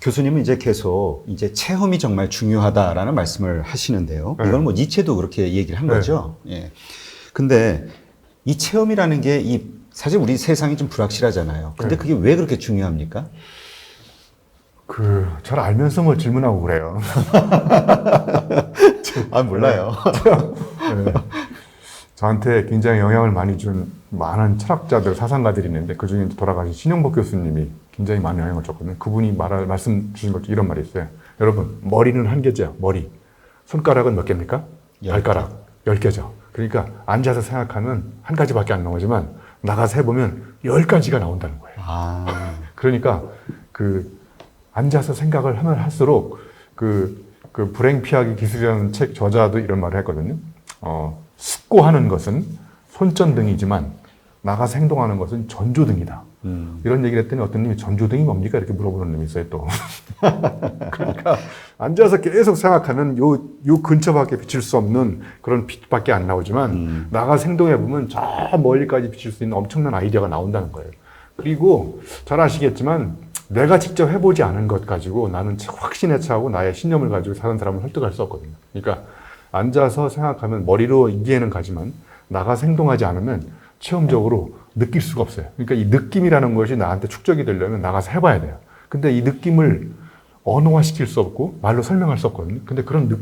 교수님은 이제 계속 이제 체험이 정말 중요하다라는 말씀을 하시는데요. 네. 이건 뭐 니체도 그렇게 얘기를 한 거죠. 예. 근데 이 체험이라는 게 사실 우리 세상이 좀 불확실하잖아요. 근데 네. 그게 왜 그렇게 중요합니까? 잘 알면서 뭐 질문하고 그래요. 아, 몰라요. 네. 저한테 굉장히 영향을 많이 준 많은 철학자들, 사상가들이 있는데 그 중에 돌아가신 신영복 교수님이 굉장히 많은 영향을 줬거든요. 그분이 말씀 주신 것 중에 이런 말이 있어요. 여러분, 머리는 한 개죠. 머리. 손가락은 몇 개입니까? 발가락. 10개죠. 그러니까 앉아서 생각하면 한 가지밖에 안 나오지만 나가서 해보면 10가지가 나온다는 거예요. 아, 그러니까 앉아서 생각을 하면 할수록 불행 피하기 기술이라는 책 저자도 이런 말을 했거든요. 숙고하는 것은 손전등이지만 나가서 행동하는 것은 전조등이다. 이런 얘기를 했더니 어떤 님이 전조등이 뭡니까? 이렇게 물어보는 놈이 있어요, 또. 그러니까 앉아서 계속 생각하면 요 근처밖에 비칠 수 없는 그런 빛밖에 안 나오지만 나가서 행동해보면 저 멀리까지 비칠 수 있는 엄청난 아이디어가 나온다는 거예요. 그리고 잘 아시겠지만 내가 직접 해보지 않은 것 가지고 나는 확신에 차고 나의 신념을 가지고 다른 사람을 설득할 수 없거든요. 그러니까 앉아서 생각하면 머리로 이해는 가지만 나가서 행동하지 않으면 체험적으로 느낄 수가 없어요. 그러니까 이 느낌이라는 것이 나한테 축적이 되려면 나가서 해봐야 돼요. 근데 이 느낌을 언어화시킬 수 없고 말로 설명할 수 없거든요. 근데 그런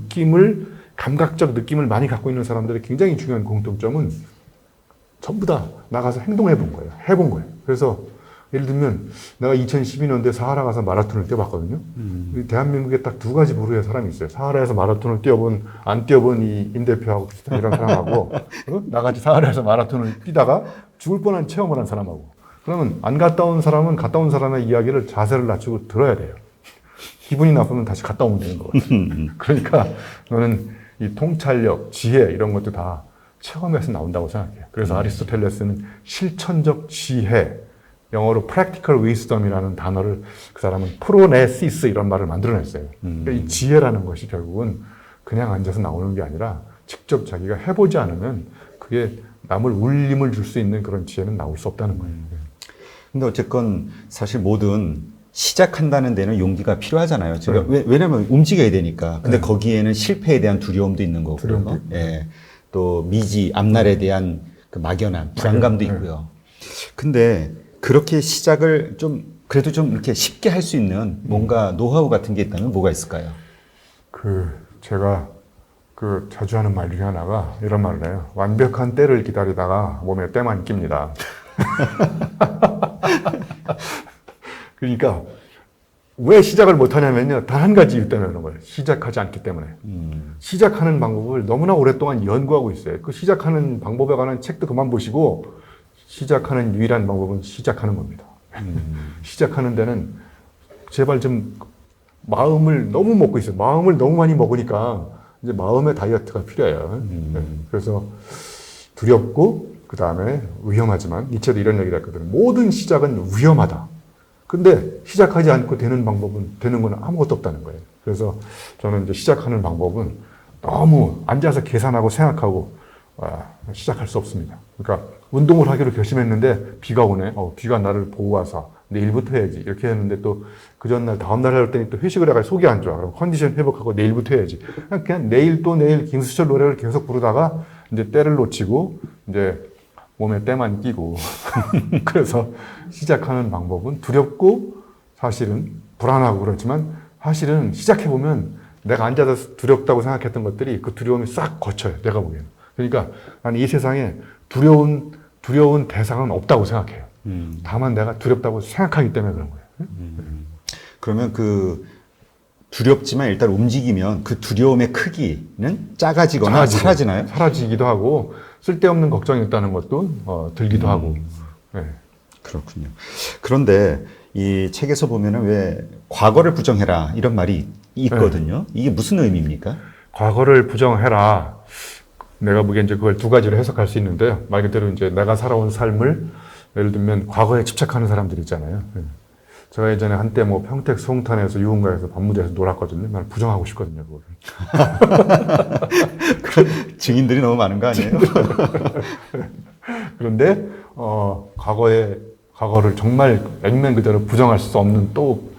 감각적 느낌을 많이 갖고 있는 사람들의 굉장히 중요한 공통점은 전부 다 나가서 행동해 본 거예요. 해본 거예요. 그래서 예를 들면 내가 2012년도에 사하라 가서 마라톤을 뛰어봤거든요. 대한민국에 딱 두 가지 부류의 사람이 있어요. 사하라에서 마라톤을 안 뛰어본 이 임 대표하고 비슷한 이런 사람하고 나같이 사하라에서 마라톤을 뛰다가 죽을 뻔한 체험을 한 사람하고. 그러면 안 갔다 온 사람은 갔다 온 사람의 이야기를 자세를 낮추고 들어야 돼요. 기분이 나쁘면 다시 갔다 오면 되는 거거든요. 그러니까 저는 이 통찰력, 지혜 이런 것도 다 체험에서 나온다고 생각해요. 그래서 아리스토텔레스는 실천적 지혜, 영어로 practical wisdom이라는 단어를 그 사람은 프로네시스 이런 말을 만들어냈어요. 그러니까 이 지혜라는 것이 결국은 그냥 앉아서 나오는 게 아니라 직접 자기가 해보지 않으면 그게 남을 울림을 줄 수 있는 그런 지혜는 나올 수 없다는 거예요. 근데 어쨌건 사실 뭐든 시작한다는 데는 용기가 필요하잖아요. 왜냐면 움직여야 되니까. 근데 거기에는 실패에 대한 두려움도 있는 거고. 두려움도 예. 또 앞날에 대한 그 막연한 불안감도 있고요. 근데 그렇게 시작을 그래도 좀 이렇게 쉽게 할 수 있는 뭔가 노하우 같은 게 있다면 뭐가 있을까요? 제가 자주 하는 말 중에 하나가 이런 말을 해요. 완벽한 때를 기다리다가 몸에 때만 낍니다. 그러니까 왜 시작을 못 하냐면요. 단 한 가지 이유 때문에 그런 거예요. 시작하지 않기 때문에. 시작하는 방법을 너무나 오랫동안 연구하고 있어요. 그 시작하는 방법에 관한 책도 그만 보시고 시작하는 유일한 방법은 시작하는 겁니다. 시작하는 데는 제발 좀 마음을 너무 먹고 있어요. 마음을 너무 많이 먹으니까 이제 마음의 다이어트가 필요해요. 그래서 두렵고 그 다음에 위험하지만 니체도 이런 얘기를 했거든요. 모든 시작은 위험하다. 근데 시작하지 않고 되는 건 아무것도 없다는 거예요. 그래서 저는 이제 시작하는 방법은 너무 앉아서 계산하고 생각하고 시작할 수 없습니다. 그러니까 운동을 하기로 결심했는데 비가 오네. 비가 나를 보호하사 내일부터 해야지. 이렇게 했는데 또 그 전날 다음날 할 때니 또 회식을 해가 속이 안 좋아. 그럼 컨디션 회복하고 내일부터 해야지. 그냥 내일 김수철 노래를 계속 부르다가 이제 때를 놓치고 이제 몸에 때만 끼고 그래서 시작하는 방법은 두렵고 사실은 불안하고 그렇지만 사실은 시작해보면 내가 앉아서 두렵다고 생각했던 것들이 그 두려움이 싹 거쳐요. 내가 보기에는. 그러니까 나는 이 세상에 두려운 대상은 없다고 생각해요. 다만 내가 두렵다고 생각하기 때문에 그런 거예요. 그러면 두렵지만 일단 움직이면 그 두려움의 크기는 작아지거나 사라지나요? 사라지기도 하고 쓸데없는 걱정이 있다는 것도 들기도 하고. 네. 그렇군요. 그런데 이 책에서 보면은 왜 과거를 부정해라 이런 말이 있거든요. 이게 무슨 의미입니까? 과거를 부정해라. 내가 보기엔 이제 그걸 두 가지로 해석할 수 있는데요. 말 그대로 이제 내가 살아온 삶을 예를 들면 과거에 집착하는 사람들 있잖아요. 제가 예전에 한때 평택 송탄에서 유흥가에서 밤무대에서 놀았거든요. 나는 부정하고 싶거든요, 그거를. 증인들이 너무 많은 거 아니에요? 그런데 과거를 정말 액면 그대로 부정할 수 없는 또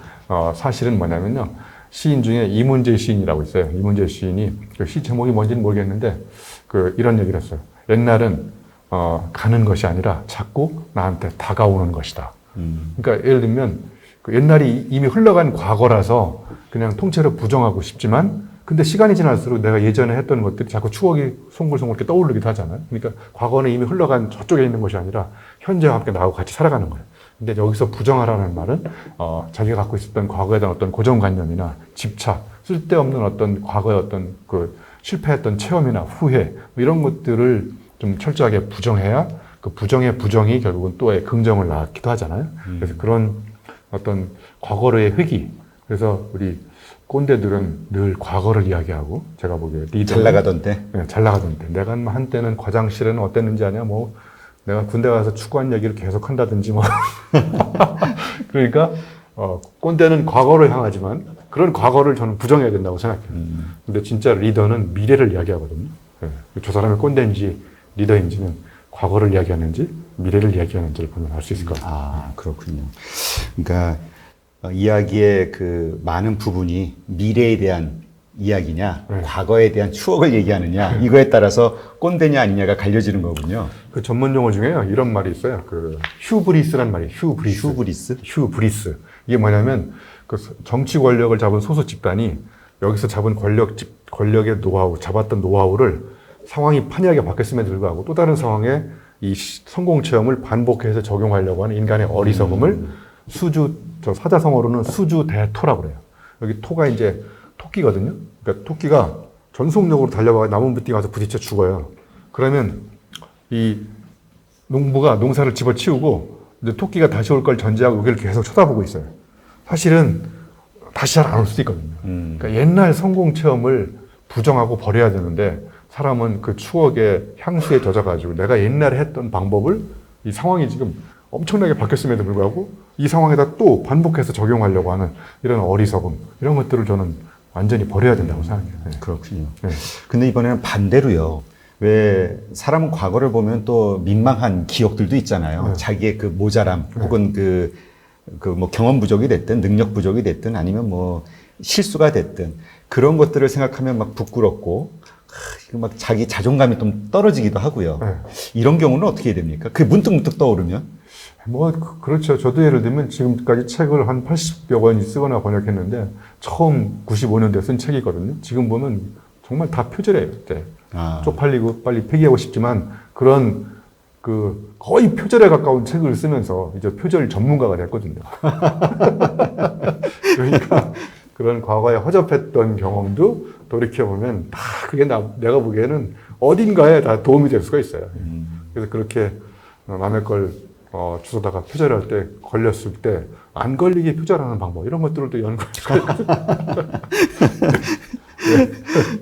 사실은 뭐냐면요. 시인 중에 이문재 시인이라고 있어요. 이문재 시인이 그 시 제목이 뭔지는 모르겠는데 이런 얘기를 했어요. 옛날은 가는 것이 아니라 자꾸 나한테 다가오는 것이다. 그러니까 예를 들면 옛날이 이미 흘러간 과거라서 그냥 통째로 부정하고 싶지만 근데 시간이 지날수록 내가 예전에 했던 것들이 자꾸 추억이 송글송글 이렇게 떠오르기도 하잖아요. 그러니까 과거는 이미 흘러간 저쪽에 있는 것이 아니라 현재와 함께 나하고 같이 살아가는 거예요. 근데 여기서 부정하라는 말은 자기가 갖고 있었던 과거에 대한 어떤 고정관념이나 집착, 쓸데없는 어떤 과거의 어떤 실패했던 체험이나 후회 이런 것들을 좀 철저하게 부정해야 그 부정의 부정이 결국은 또의 긍정을 낳기도 하잖아요. 그래서 그런 어떤 과거의 회귀. 그래서 우리 꼰대들은 늘 과거를 이야기하고 제가 보기에 리더 잘 나가던 때. 네, 잘 나가던 때. 내가 한때는 과장실에는 어땠는지 아냐? 뭐 내가 군대 가서 축구한 얘기를 계속 한다든지 뭐. 그러니까 꼰대는 과거를 향하지만 그런 과거를 저는 부정해야 된다고 생각해요. 근데 진짜 리더는 미래를 이야기하거든요. 네. 저 사람이 꼰대인지 리더인지는 과거를 이야기하는지 미래를 이야기하는지를 보면 알 수 있을 것 같아요. 아, 그렇군요. 그러니까 이야기의 그 많은 부분이 미래에 대한 이야기냐, 네. 과거에 대한 추억을 얘기하느냐, 이거에 따라서 꼰대냐 아니냐가 갈려지는 거군요. 그 전문 용어 중에요. 이런 말이 있어요. 휴브리스란 말이에요. 휴브리스. 휴브리스? 휴브리스. 이게 뭐냐면 정치 권력을 잡은 소수 집단이 여기서 잡은 권력의 노하우, 잡았던 노하우를 상황이 판이하게 바뀌었음에도 불구하고 또 다른 상황에 이 성공 체험을 반복해서 적용하려고 하는 인간의 어리석음을 사자성어로는 수주대토라고 그래요. 여기 토가 이제 토끼거든요. 그러니까 토끼가 전속력으로 달려가 나무 밑에 가서 부딪혀 죽어요. 그러면 이 농부가 농사를 집어치우고 이제 토끼가 다시 올 걸 전제하고 여기를 계속 쳐다보고 있어요. 사실은 다시 잘 안 올 수도 있거든요. 그러니까 옛날 성공 체험을 부정하고 버려야 되는데 사람은 그 추억의 향수에 젖어가지고 내가 옛날에 했던 방법을 이 상황이 지금 엄청나게 바뀌었음에도 불구하고 이 상황에다 또 반복해서 적용하려고 하는 이런 어리석음 이런 것들을 저는 완전히 버려야 된다고 생각해요. 네. 그렇군요. 네. 근데 이번에는 반대로요. 왜 사람은 과거를 보면 또 민망한 기억들도 있잖아요. 네. 자기의 그 모자람 혹은 뭐 경험 부족이 됐든 능력 부족이 됐든 아니면 뭐 실수가 됐든 그런 것들을 생각하면 막 부끄럽고 막 자기 자존감이 좀 떨어지기도 하고요. 네. 이런 경우는 어떻게 해야 됩니까? 그게 문득문득 떠오르면? 그렇죠. 저도 예를 들면 지금까지 책을 한 80여 권 쓰거나 번역했는데 처음 95년도에 쓴 책이거든요. 지금 보면 정말 다 표절이에요. 그때. 쪽팔리고 빨리 폐기하고 싶지만 그런 거의 표절에 가까운 책을 쓰면서 이제 표절 전문가가 됐거든요. 그러니까 그런 과거에 허접했던 경험도 돌이켜보면 다 그게 내가 보기에는 어딘가에 다 도움이 될 수가 있어요. 그래서 그렇게 남의 걸 주워다가 표절할 때 걸렸을 때 안 걸리게 표절하는 방법 이런 것들을 또 연구할 수가 있거든요.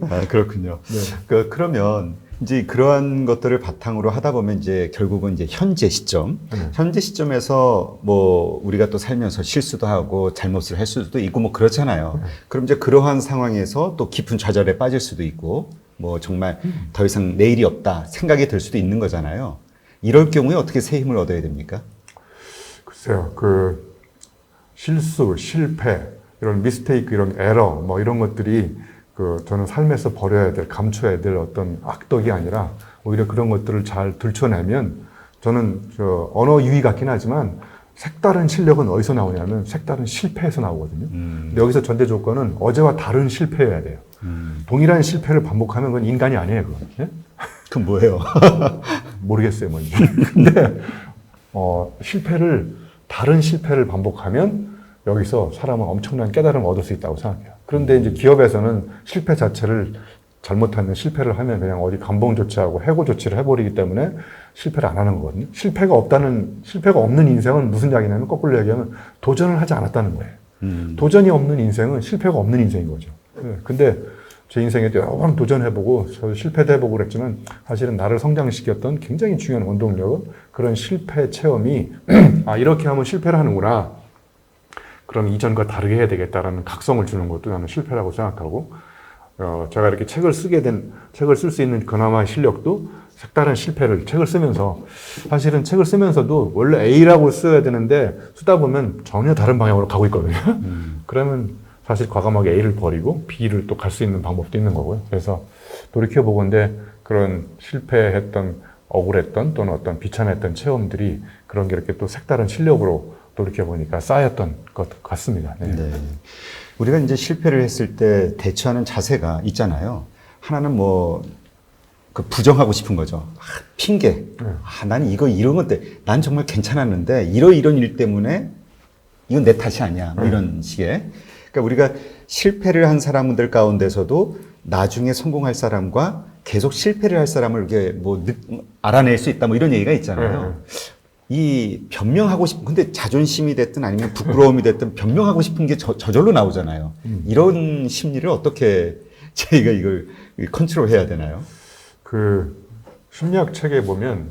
네. 그렇군요. 네. 그러면 이제 그러한 것들을 바탕으로 하다 보면 이제 결국은 이제 현재 시점, 현재 시점에서 뭐 우리가 또 살면서 실수도 하고 잘못을 할 수도 있고 뭐 그렇잖아요. 그럼 이제 그러한 상황에서 또 깊은 좌절에 빠질 수도 있고 뭐 정말 더 이상 내일이 없다 생각이 들 수도 있는 거잖아요. 이럴 경우에 어떻게 새 힘을 얻어야 됩니까? 글쎄요, 실수, 실패, 이런 미스테이크, 이런 에러, 뭐 이런 것들이 저는 삶에서 버려야 될, 감춰야 될 어떤 악덕이 아니라 오히려 그런 것들을 잘 들춰내면 저는 언어 유희 같긴 하지만 색다른 실력은 어디서 나오냐면 색다른 실패에서 나오거든요. 근데 여기서 전제 조건은 어제와 다른 실패여야 돼요. 동일한 실패를 반복하면 그건 인간이 아니에요, 그건. 예? 그럼 뭐예요? 모르겠어요, 뭔지. 근데 다른 실패를 반복하면 여기서 사람은 엄청난 깨달음을 얻을 수 있다고 생각해요. 그런데 이제 기업에서는 실패 자체를 잘못하면 실패를 하면 그냥 어디 감봉 조치하고 해고 조치를 해버리기 때문에 실패를 안 하는 거거든요. 실패가 없는 인생은 무슨 이야기냐면 거꾸로 얘기하면 도전을 하지 않았다는 거예요. 도전이 없는 인생은 실패가 없는 인생인 거죠. 네. 근데 제 인생에도 여러 번 도전해보고 저도 실패도 해보고 그랬지만 사실은 나를 성장시켰던 굉장히 중요한 원동력은 그런 실패 체험이 이렇게 하면 실패를 하는구나. 그럼 이전과 다르게 해야 되겠다라는 각성을 주는 것도 나는 실패라고 생각하고 제가 이렇게 책을 쓸 수 있는 그나마 실력도 색다른 실패를 책을 쓰면서 사실은 책을 쓰면서도 원래 A라고 써야 되는데 쓰다 보면 전혀 다른 방향으로 가고 있거든요. 그러면 사실 과감하게 A를 버리고 B를 또 갈 수 있는 방법도 있는 거고요. 그래서 돌이켜보건대 그런 실패했던 억울했던 또는 어떤 비참했던 체험들이 그런 게 이렇게 또 색다른 실력으로 돌이켜보니까 쌓였던 것 같습니다. 네. 네. 우리가 이제 실패를 했을 때 대처하는 자세가 있잖아요. 하나는 뭐, 그 부정하고 싶은 거죠. 핑계. 난 이런 것 때문에, 난 정말 괜찮았는데, 이런 일 때문에 이건 내 탓이 아니야. 뭐 이런 식의. 그러니까 우리가 실패를 한 사람들 가운데서도 나중에 성공할 사람과 계속 실패를 할 사람을 이렇게 뭐 알아낼 수 있다. 뭐 이런 얘기가 있잖아요. 이 변명하고 싶은, 근데 자존심이 됐든 아니면 부끄러움이 됐든 변명하고 싶은 게 저절로 나오잖아요. 이런 심리를 어떻게 저희가 이걸 컨트롤 해야 되나요? 그 심리학 책에 보면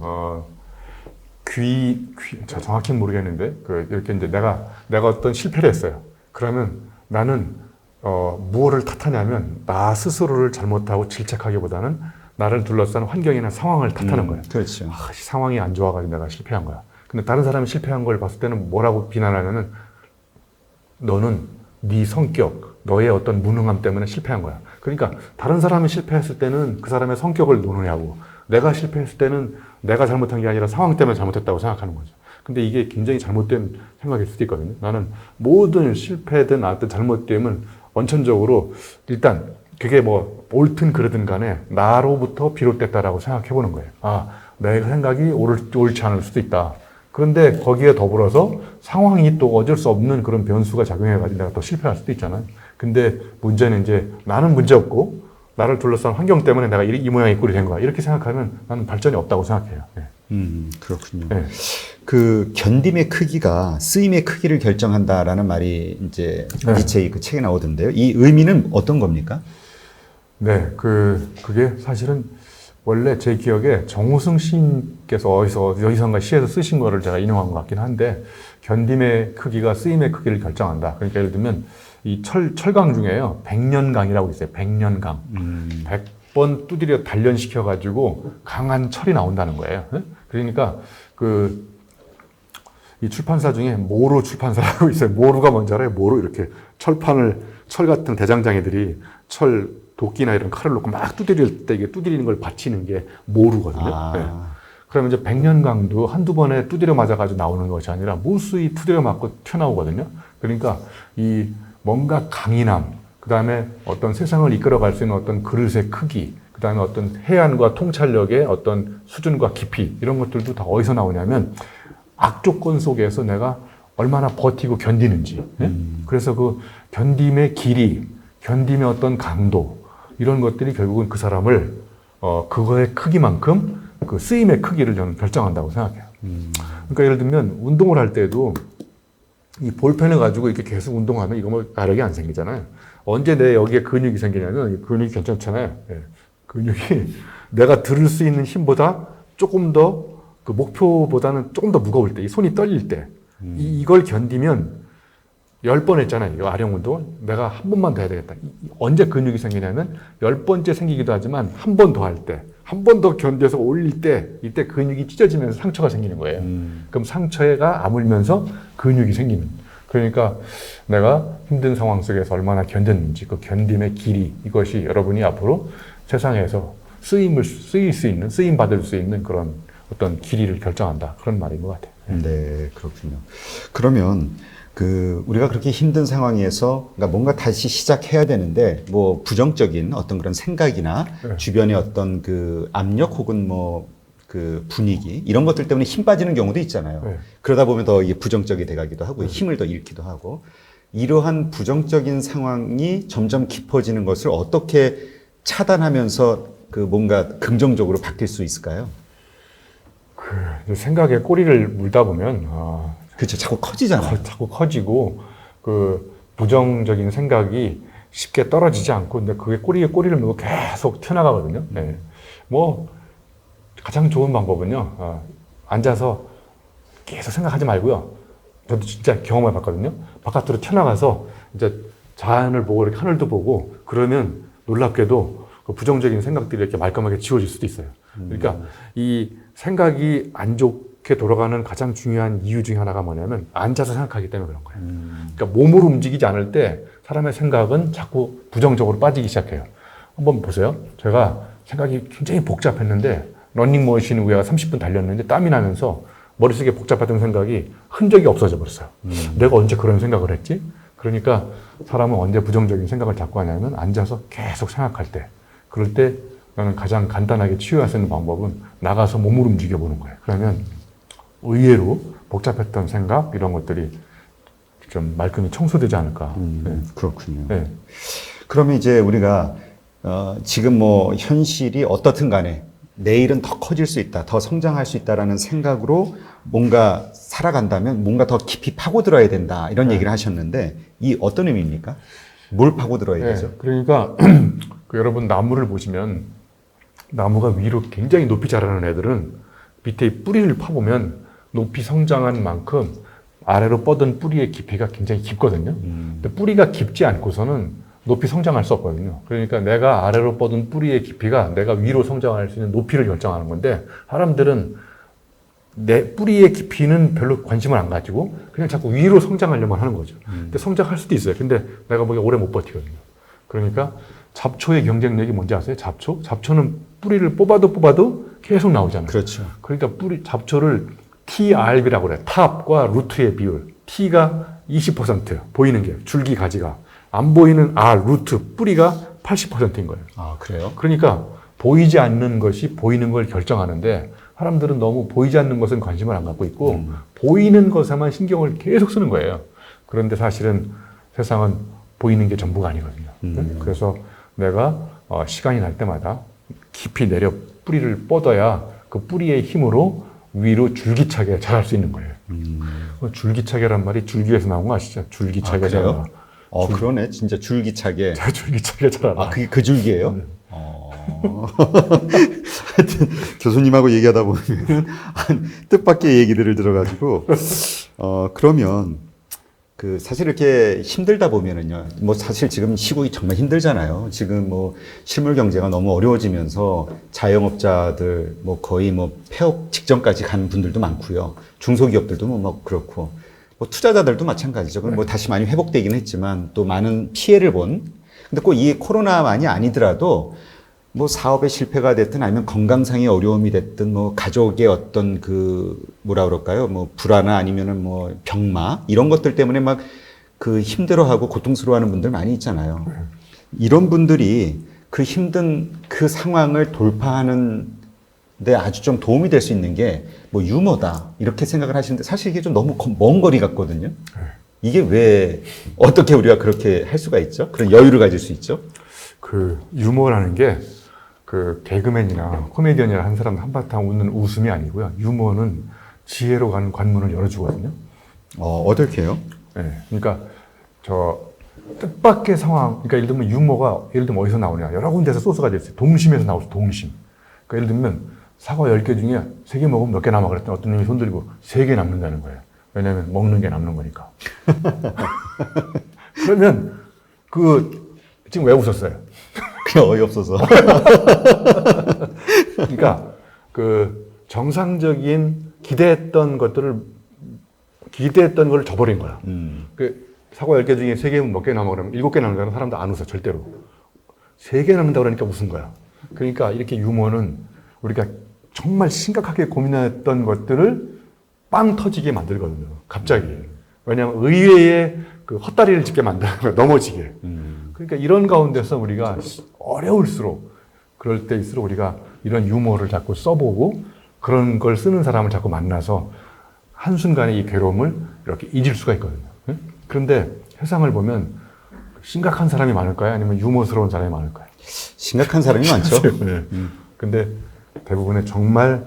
저 정확히는 모르겠는데 이렇게 이제 내가 어떤 실패를 했어요. 그러면 나는 무엇을 탓하냐면 나 스스로를 잘못하고 질책하기보다는 나를 둘러싼 환경이나 상황을 탓하는 거예요. 그렇죠. 상황이 안 좋아가지고 내가 실패한 거야. 근데 다른 사람이 실패한 걸 봤을 때는 뭐라고 비난하냐면 너는 네 성격, 너의 어떤 무능함 때문에 실패한 거야. 그러니까 다른 사람이 실패했을 때는 그 사람의 성격을 논의하고 내가 실패했을 때는 내가 잘못한 게 아니라 상황 때문에 잘못했다고 생각하는 거죠. 근데 이게 굉장히 잘못된 생각일 수도 있거든요. 나는 모든 실패든 어떤 잘못됨은 원천적으로 일단 그게 뭐 옳든 그르든 간에 나로부터 비롯됐다라고 생각해 보는 거예요. 내 생각이 옳지 않을 수도 있다. 그런데 거기에 더불어서 상황이 또 어쩔 수 없는 그런 변수가 작용해가지고 내가 또 실패할 수도 있잖아요. 근데 문제는 이제 나는 문제 없고 나를 둘러싼 환경 때문에 내가 이 모양이 꼴이 된 거야. 이렇게 생각하면 나는 발전이 없다고 생각해요. 네. 그렇군요. 네. 그 견딤의 크기가 쓰임의 크기를 결정한다라는 말이 이제 니체의 그 책에 나오던데요. 이 의미는 어떤 겁니까? 네, 그게 사실은 원래 제 기억에 정우승 시인께서 어디선가 시에서 쓰신 거를 제가 인용한 것 같긴 한데, 견딤의 크기가 쓰임의 크기를 결정한다. 그러니까 예를 들면 이 철강 중에요, 백년강이라고 있어요. 백년강. 100번 두드려 단련시켜가지고 강한 철이 나온다는 거예요. 그러니까 이 출판사 중에 모루 출판사라고 있어요. 모루가 뭔지 알아요? 모루 이렇게 철 같은 대장장이들이 도끼나 이런 칼을 놓고 막 두드릴 때 이게 두드리는 걸 받치는 게 모루거든요. 네. 그러면 이제 백년강도 한두 번에 두드려 맞아가지고 나오는 것이 아니라 무수히 두드려 맞고 튀어나오거든요. 그러니까 이 뭔가 강인함, 그 다음에 어떤 세상을 이끌어갈 수 있는 어떤 그릇의 크기, 그 다음에 어떤 해안과 통찰력의 어떤 수준과 깊이, 이런 것들도 다 어디서 나오냐면 악조건 속에서 내가 얼마나 버티고 견디는지. 그래서 그 견딤의 길이, 견딤의 어떤 강도, 이런 것들이 결국은 그 사람을 그거의 크기만큼 그 쓰임의 크기를 저는 결정한다고 생각해요. 그러니까 예를 들면 운동을 할 때도 이 볼펜을 가지고 이렇게 계속 운동하면 이거 뭐 가력이 안 생기잖아요. 언제 내 여기에 근육이 생기냐면 이 근육이 괜찮잖아요. 네. 근육이 내가 들을 수 있는 힘보다 조금 더 그 목표보다는 조금 더 무거울 때, 이 손이 떨릴 때, 이걸 견디면 10번 했잖아요. 이 아령 운동을. 내가 한 번만 더 해야 되겠다. 언제 근육이 생기냐면 10번째 생기기도 하지만 한 번 더 할 때, 한 번 더 견뎌서 올릴 때, 이때 근육이 찢어지면서 상처가 생기는 거예요. 그럼 상처가 아물면서 근육이 생기는. 그러니까 내가 힘든 상황 속에서 얼마나 견뎠는지, 그 견딤의 길이, 이것이 여러분이 앞으로 세상에서 쓰일 수 있는, 쓰임 받을 수 있는 그런 어떤 길이를 결정한다. 그런 말인 것 같아요. 네, 그렇군요. 그러면 우리가 그렇게 힘든 상황에서 그러니까 뭔가 다시 시작해야 되는데 뭐 부정적인 어떤 그런 생각이나 주변의 어떤 그 압력 혹은 뭐 그 분위기 이런 것들 때문에 힘 빠지는 경우도 있잖아요. 그러다 보면 더 이게 부정적이 돼가기도 하고 힘을 더 잃기도 하고 이러한 부정적인 상황이 점점 깊어지는 것을 어떻게 차단하면서 그 뭔가 긍정적으로 바뀔 수 있을까요? 생각에 꼬리를 물다 보면 그렇죠. 자꾸 커지잖아요. 자꾸 커지고 그 부정적인 생각이 쉽게 떨어지지 않고 근데 그게 꼬리에 꼬리를 물고 계속 튀어나가거든요. 네. 뭐 가장 좋은 방법은요. 앉아서 계속 생각하지 말고요. 저도 진짜 경험해 봤거든요. 바깥으로 튀어나가서 이제 자연을 보고 이렇게 하늘도 보고 그러면 놀랍게도 그 부정적인 생각들이 이렇게 말끔하게 지워질 수도 있어요. 그러니까 이 생각이 안 좋게 돌아가는 가장 중요한 이유 중에 하나가 뭐냐면 앉아서 생각하기 때문에 그런 거예요. 그러니까 몸으로 움직이지 않을 때 사람의 생각은 자꾸 부정적으로 빠지기 시작해요. 한번 보세요. 제가 생각이 굉장히 복잡했는데 러닝머신 위에 30분 달렸는데 땀이 나면서 머릿속에 복잡했던 생각이 흔적이 없어져 버렸어요. 내가 언제 그런 생각을 했지? 그러니까 사람은 언제 부정적인 생각을 자꾸 하냐면 앉아서 계속 생각할 때, 그럴 때 나는 가장 간단하게 치유할 수 있는 방법은 나가서 몸을 움직여 보는 거예요. 그러면 의외로 복잡했던 생각 이런 것들이 좀 말끔히 청소되지 않을까. 네. 그렇군요. 네. 그러면 이제 우리가 지금 뭐 현실이 어떻든 간에 내일은 더 커질 수 있다, 더 성장할 수 있다라는 생각으로 뭔가 살아간다면 뭔가 더 깊이 파고들어야 된다 이런 얘기를 하셨는데 이 어떤 의미입니까? 뭘 파고들어야 네. 되죠? 그러니까 그 여러분 나무를 보시면 나무가 위로 굉장히 높이 자라는 애들은 밑에 뿌리를 파보면 높이 성장한 만큼 아래로 뻗은 뿌리의 깊이가 굉장히 깊거든요. 근데 뿌리가 깊지 않고서는 높이 성장할 수 없거든요. 그러니까 내가 아래로 뻗은 뿌리의 깊이가 내가 위로 성장할 수 있는 높이를 결정하는 건데 사람들은 내 뿌리의 깊이는 별로 관심을 안 가지고 그냥 자꾸 위로 성장하려만 하는 거죠. 근데 성장할 수도 있어요. 근데 내가 보기에 오래 못 버티거든요. 그러니까 잡초의 경쟁력이 뭔지 아세요? 잡초? 잡초는 뿌리를 뽑아도 계속 나오잖아요. 그렇죠. 그러니까 잡초를 TRB라고 그래요. 탑과 루트의 비율. T가 20% 보이는 게 줄기 가지가 안 보이는 R 루트 뿌리가 80%인 거예요. 아, 그래요? 그러니까 보이지 않는 것이 보이는 걸 결정하는데 사람들은 너무 보이지 않는 것은 관심을 안 갖고 있고 보이는 것에만 신경을 계속 쓰는 거예요. 그런데 사실은 세상은 보이는 게 전부가 아니거든요. 그래서 내가 시간이 날 때마다 깊이 내려 뿌리를 뻗어야 그 뿌리의 힘으로 위로 줄기차게 자랄 수 있는 거예요. 줄기차게란 말이 줄기에서 나온 거 아시죠? 줄기차게 자라. 그러네. 진짜 줄기차게. 줄기차게 자라라. 그게 그 줄기예요? 하여튼 교수님하고 얘기하다 보면 뜻밖의 얘기들을 들어가지고 그러면 그 사실 이렇게 힘들다 보면은요, 뭐 사실 지금 시국이 정말 힘들잖아요. 지금 뭐 실물 경제가 너무 어려워지면서 자영업자들 뭐 거의 뭐 폐업 직전까지 간 분들도 많고요. 중소기업들도 뭐 그렇고 뭐 투자자들도 마찬가지죠. 그럼 뭐 다시 많이 회복되긴 했지만 또 많은 피해를 본. 근데 꼭 이 코로나만이 아니더라도 뭐 사업의 실패가 됐든 아니면 건강상의 어려움이 됐든 뭐 가족의 어떤 그 뭐라 그럴까요? 뭐 불화나 아니면은 뭐 병마 이런 것들 때문에 막 그 힘들어하고 고통스러워하는 분들 많이 있잖아요. 이런 분들이 그 힘든 그 상황을 돌파하는 데 아주 좀 도움이 될 수 있는 게 뭐 유머다 이렇게 생각을 하시는데 사실 이게 좀 너무 먼 거리 같거든요. 이게 왜 어떻게 우리가 그렇게 할 수가 있죠? 그런 여유를 가질 수 있죠? 그 유머라는 게 그 개그맨이나 코미디언이나 한 사람 한바탕 웃는 웃음이 아니고요. 유머는 지혜로 가는 관문을 열어주거든요. 어떻게 해요? 네. 그러니까 저 뜻밖의 상황, 그러니까 예를 들면 유머가 예를 들면 어디서 나오냐. 여러 군데서 소스가 됐어요. 동심에서 나오죠. 동심. 그러니까 예를 들면 사과 10개 중에 3개 먹으면 몇 개 남아 그랬더니 어떤 놈이 손들고 3개 남는다는 거예요. 왜냐면 먹는 게 남는 거니까. 그러면 지금 왜 웃었어요? 그냥 어이없어서. 그러니까 그 정상적인 기대했던 걸 저버린 거야. 그 사과 10개 중에 3개면 몇 개 남아 그러면 7개 남는다는 사람도 안 웃어, 절대로. 3개 남는다 그러니까 웃은 거야. 그러니까 이렇게 유머는 우리가 정말 심각하게 고민했던 것들을 빵 터지게 만들거든요. 갑자기. 왜냐하면 의외의 그 헛다리를 짚게 만드는 거야. 넘어지게. 그러니까 이런 가운데서 우리가 어려울수록 그럴 때일수록 우리가 이런 유머를 자꾸 써보고 그런 걸 쓰는 사람을 자꾸 만나서 한순간에 이 괴로움을 이렇게 잊을 수가 있거든요. 그런데 세상을 보면 심각한 사람이 많을까요? 아니면 유머스러운 사람이 많을까요? 심각한 사람이 많죠. 네. 근데 대부분의 정말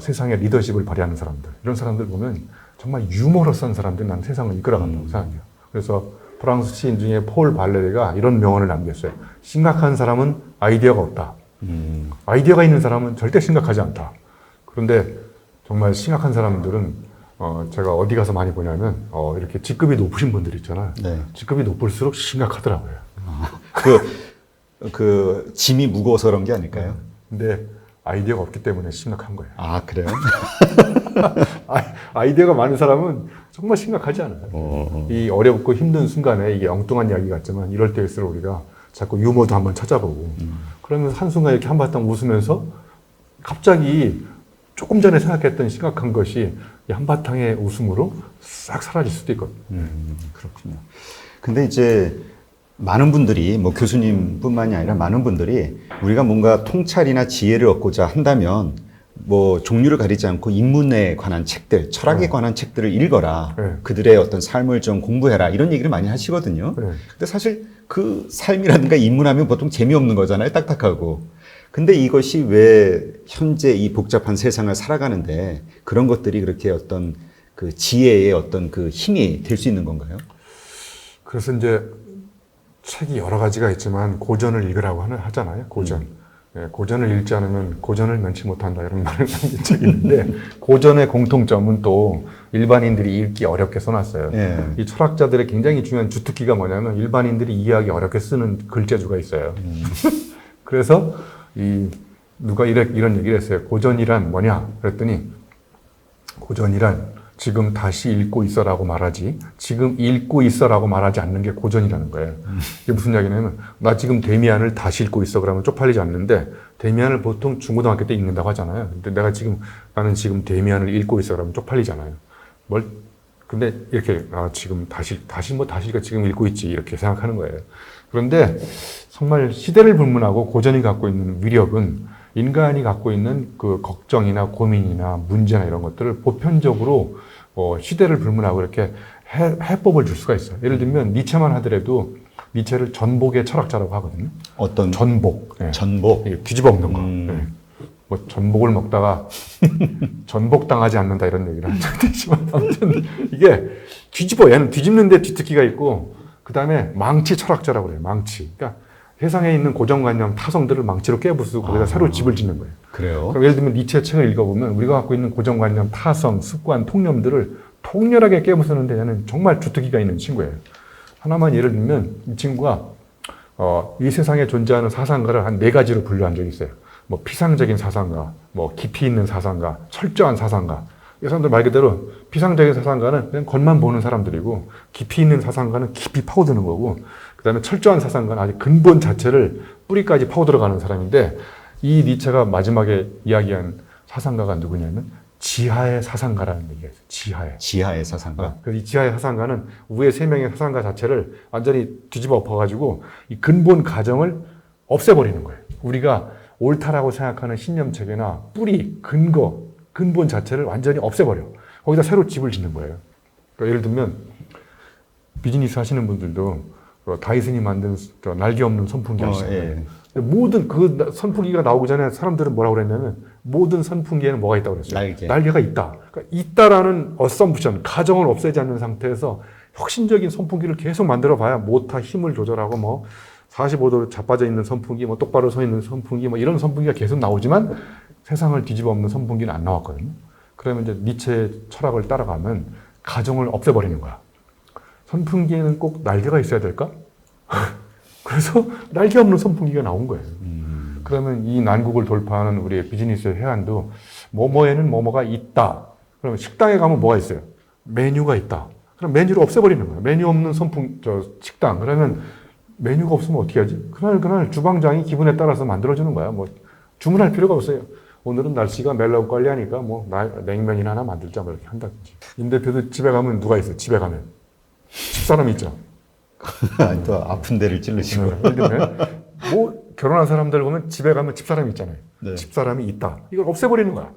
세상의 리더십을 발휘하는 사람들, 이런 사람들 보면 정말 유머러스한 사람들이 난 세상을 이끌어간다고 생각해요. 그래서 프랑스 시인 중에 폴 발레르가 이런 명언을 남겼어요. 심각한 사람은 아이디어가 없다. 아이디어가 있는 사람은 절대 심각하지 않다. 그런데 정말 심각한 사람들은 제가 어디 가서 많이 보냐면 이렇게 직급이 높으신 분들 있잖아요. 네. 직급이 높을수록 심각하더라고요. 그 짐이 무거워서 그런 게 아닐까요? 근데 아이디어가 없기 때문에 심각한 거예요. 아, 그래요? 아이디어가 많은 사람은 정말 심각하지 않아요. 이 어렵고 힘든 순간에 이게 엉뚱한 이야기 같지만 이럴 때일수록 우리가 자꾸 유머도 한번 찾아보고 그러면 한순간 이렇게 한바탕 웃으면서 갑자기 조금 전에 생각했던 심각한 것이 이 한바탕의 웃음으로 싹 사라질 수도 있거든요. 그렇군요. 근데 이제 많은 분들이 뭐 교수님뿐만이 아니라 많은 분들이 우리가 뭔가 통찰이나 지혜를 얻고자 한다면 뭐 종류를 가리지 않고 인문에 관한 책들, 철학에 관한 책들을 읽어라. 네. 그들의 어떤 삶을 좀 공부해라. 이런 얘기를 많이 하시거든요. 네. 근데 사실 그 삶이라든가 인문하면 보통 재미없는 거잖아요. 딱딱하고. 근데 이것이 왜 현재 이 복잡한 세상을 살아가는데 그런 것들이 그렇게 어떤 그 지혜의 어떤 그 힘이 될 수 있는 건가요? 그래서 이제 책이 여러 가지가 있지만 고전을 읽으라고 하잖아요. 고전. 예, 고전을 읽지 않으면 고전을 면치 못한다 이런 말을 하는 책이 있는데 고전의 공통점은 또 일반인들이 읽기 어렵게 써놨어요. 예. 이 철학자들의 굉장히 중요한 주특기가 뭐냐면 일반인들이 이해하기 어렵게 쓰는 글재주가 있어요. 그래서 누가 이런 얘기를 했어요. 고전이란 뭐냐? 그랬더니 고전이란 지금 다시 읽고 있어라고 말하지 지금 읽고 있어라고 말하지 않는 게 고전이라는 거예요. 이게 무슨 이야기냐면 나 지금 데미안을 다시 읽고 있어 그러면 쪽팔리지 않는데 데미안을 보통 중고등학교 때 읽는다고 하잖아요. 근데 나는 지금 데미안을 읽고 있어 그러면 쪽팔리잖아요. 근데 이렇게 지금 다시 지금 읽고 있지 이렇게 생각하는 거예요. 그런데 정말 시대를 불문하고 고전이 갖고 있는 위력은 인간이 갖고 있는 그 걱정이나 고민이나 문제나 이런 것들을 보편적으로 시대를 불문하고 이렇게 해법을 줄 수가 있어요. 예를 들면 니체만 하더라도 니체를 전복의 철학자라고 하거든요. 어떤 전복. 예. 전복? 뒤집어 먹는 거. 예. 뭐 전복을 먹다가 전복당하지 않는다 이런 얘기를 한 적도 있지만 아무튼 이게 얘는 뒤집는데 뒤특기가 있고 그 다음에 망치 철학자라고 그래요. 망치. 그러니까 세상에 있는 고정관념 타성들을 망치로 깨부수고 거기다 새로 집을 짓는 거예요. 그래요? 그럼 예를 들면 니체 책을 읽어보면 우리가 갖고 있는 고정관념, 타성, 습관, 통념들을 통렬하게 깨부수는 데는 정말 주특기가 있는 친구예요. 하나만 예를 들면 이 친구가 이 세상에 존재하는 사상가를 한 4가지로 분류한 적이 있어요. 뭐 피상적인 사상가, 뭐 깊이 있는 사상가, 철저한 사상가. 이 사람들 말 그대로 피상적인 사상가는 그냥 겉만 보는 사람들이고 깊이 있는 사상가는 깊이 파고드는 거고 그 다음에 철저한 사상가는 아주 근본 자체를 뿌리까지 파고들어가는 사람인데 이 니체가 마지막에 이야기한 사상가가 누구냐면 지하의 사상가라는 얘기가 있어요. 지하의 사상가. 그래서 이 지하의 사상가는 위에 3명의 사상가 자체를 완전히 뒤집어 엎어가지고 이 근본 가정을 없애버리는 거예요. 우리가 옳다라고 생각하는 신념체계나 뿌리, 근본 자체를 완전히 없애버려. 거기다 새로 집을 짓는 거예요. 그러니까 예를 들면 비즈니스 하시는 분들도 다이슨이 만든 날개 없는 선풍기 아시잖아요. 예. 모든 그 선풍기가 나오기 전에 사람들은 뭐라고 그랬냐면 모든 선풍기에는 뭐가 있다고 그랬어요. 날개가 있다. 그러니까 있다라는 어썸프션, 가정을 없애지 않는 상태에서 혁신적인 선풍기를 계속 만들어 봐야 모터 힘을 조절하고 뭐 45도로 자빠져 있는 선풍기, 뭐 똑바로 서 있는 선풍기, 뭐 이런 선풍기가 계속 나오지만 세상을 뒤집어 엎는 선풍기는 안 나왔거든요. 그러면 이제 니체의 철학을 따라가면 가정을 없애버리는 거야. 선풍기에는 꼭 날개가 있어야 될까? 그래서 날개 없는 선풍기가 나온 거예요. 그러면 이 난국을 돌파하는 우리의 비즈니스의 해안도 뭐뭐에는 뭐뭐가 있다. 그러면 식당에 가면 뭐가 있어요? 메뉴가 있다. 그럼 메뉴를 없애버리는 거예요. 메뉴 없는 식당. 그러면 메뉴가 없으면 어떻게 하지? 그날 주방장이 기분에 따라서 만들어주는 거야. 뭐 주문할 필요가 없어요. 오늘은 날씨가 멜로 관리하니까 뭐 냉면이나 하나 만들자 뭐 이렇게 한다든지. 임 대표도 집에 가면 누가 있어요? 집에 가면 집사람이 있죠. 또 아픈 데를 찔르시고. 예를 들면 뭐 결혼한 사람들 보면 집에 가면 집사람이 있잖아요. 네. 집사람이 있다. 이걸 없애버리는 거야.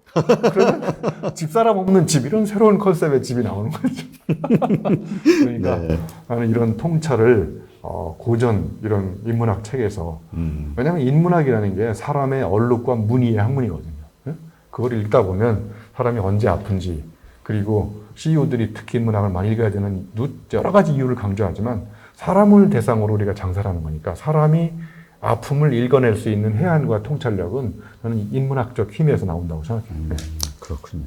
그러면 집사람 없는 집 이런 새로운 컨셉의 집이 나오는 거죠. 그러니까 네. 나는 이런 통찰을 고전 이런 인문학 책에서 왜냐하면 인문학이라는 게 사람의 얼룩과 무늬의 학문이거든요. 그걸 읽다 보면 사람이 언제 아픈지 그리고 CEO들이 특히 인문학을 많이 읽어야 되는 여러 가지 이유를 강조하지만 사람을 대상으로 우리가 장사를 하는 거니까 사람이 아픔을 읽어낼 수 있는 해안과 통찰력은 저는 인문학적 힘에서 나온다고 생각해요. 그렇군요.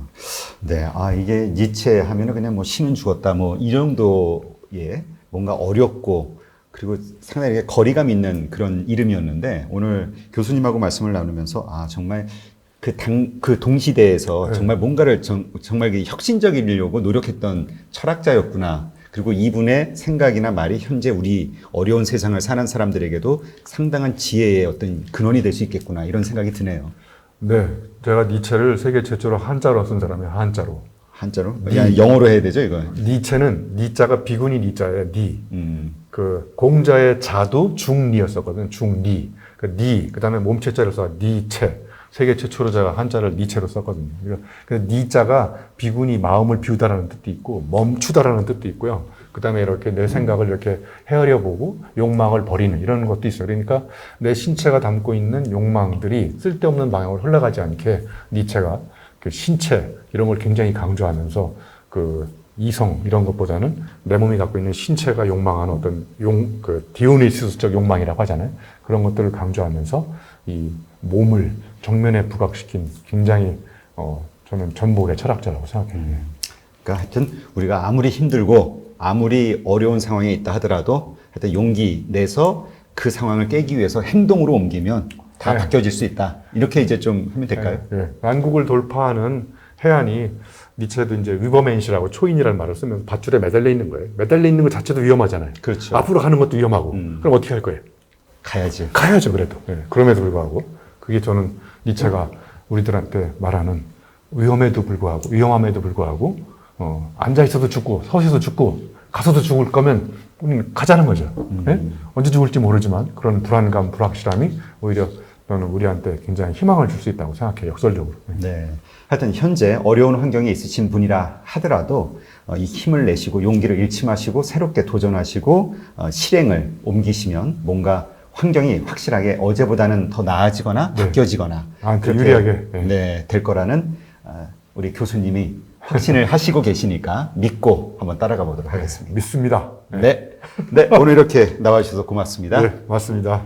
네, 이게 니체 하면은 그냥 뭐 신은 죽었다 뭐 이 정도의 뭔가 어렵고 그리고 상당히 거리감 있는 그런 이름이었는데 오늘 교수님하고 말씀을 나누면서 정말 그 동시대에서 정말 뭔가를 정말 혁신적이려고 노력했던 철학자였구나. 그리고 이분의 생각이나 말이 현재 우리 어려운 세상을 사는 사람들에게도 상당한 지혜의 어떤 근원이 될 수 있겠구나. 이런 생각이 드네요. 네, 제가 니체를 세계 최초로 한자로 쓴 사람이에요. 한자로. 한자로? 영어로 해야 되죠, 이거? 니체는 니자가 비구니 니자예요. 니. 그 공자의 자도 중니였었거든요. 중니. 그 니. 그다음에 몸체자를 써 니체. 세계 최초로 제가 한자를 니체로 썼거든요. 그래서 니자가 비구니 마음을 비우다라는 뜻도 있고 멈추다라는 뜻도 있고요. 그다음에 이렇게 내 생각을 이렇게 헤아려 보고 욕망을 버리는 이런 것도 있어요. 그러니까 내 신체가 담고 있는 욕망들이 쓸데없는 방향으로 흘러가지 않게 니체가 그 신체 이런 걸 굉장히 강조하면서 그 이성 이런 것보다는 내 몸이 갖고 있는 신체가 욕망하는 어떤 그 디오니시스적 욕망이라고 하잖아요. 그런 것들을 강조하면서 이 몸을 정면에 부각시킨 굉장히 저는 전복의 철학자라고 생각해요. 그러니까 하여튼 우리가 아무리 힘들고 아무리 어려운 상황에 있다 하더라도 하여튼 용기 내서 그 상황을 깨기 위해서 행동으로 옮기면 다 네. 바뀌어질 수 있다. 이렇게 이제 좀 하면 될까요? 네. 난국을 돌파하는 해안이 니체도 이제 위버맨시라고 초인이라는 말을 쓰면서 밧줄에 매달려 있는 거예요. 매달려 있는 것 자체도 위험하잖아요. 그렇죠. 앞으로 가는 것도 위험하고. 그럼 어떻게 할 거예요? 가야지. 가야죠, 그래도. 네. 그럼에도 불구하고. 그게 저는 니체가 우리들한테 말하는 위험함에도 불구하고, 앉아있어도 죽고, 서서도 죽고, 가서도 죽을 거면 우리는 가자는 거죠. 네? 언제 죽을지 모르지만 그런 불안감, 불확실함이 오히려 저는 우리한테 굉장히 희망을 줄 수 있다고 생각해요, 역설적으로. 네. 하여튼 현재 어려운 환경에 있으신 분이라 하더라도 이 힘을 내시고 용기를 잃지 마시고 새롭게 도전하시고 실행을 옮기시면 뭔가 환경이 확실하게 어제보다는 더 나아지거나 네. 바뀌어지거나 그렇게 유리하게 네, 될 거라는 우리 교수님이 확신을 하시고 계시니까 믿고 한번 따라가 보도록 하겠습니다. 믿습니다. 네. 네, 오늘 이렇게 나와주셔서 고맙습니다. 네, 맞습니다.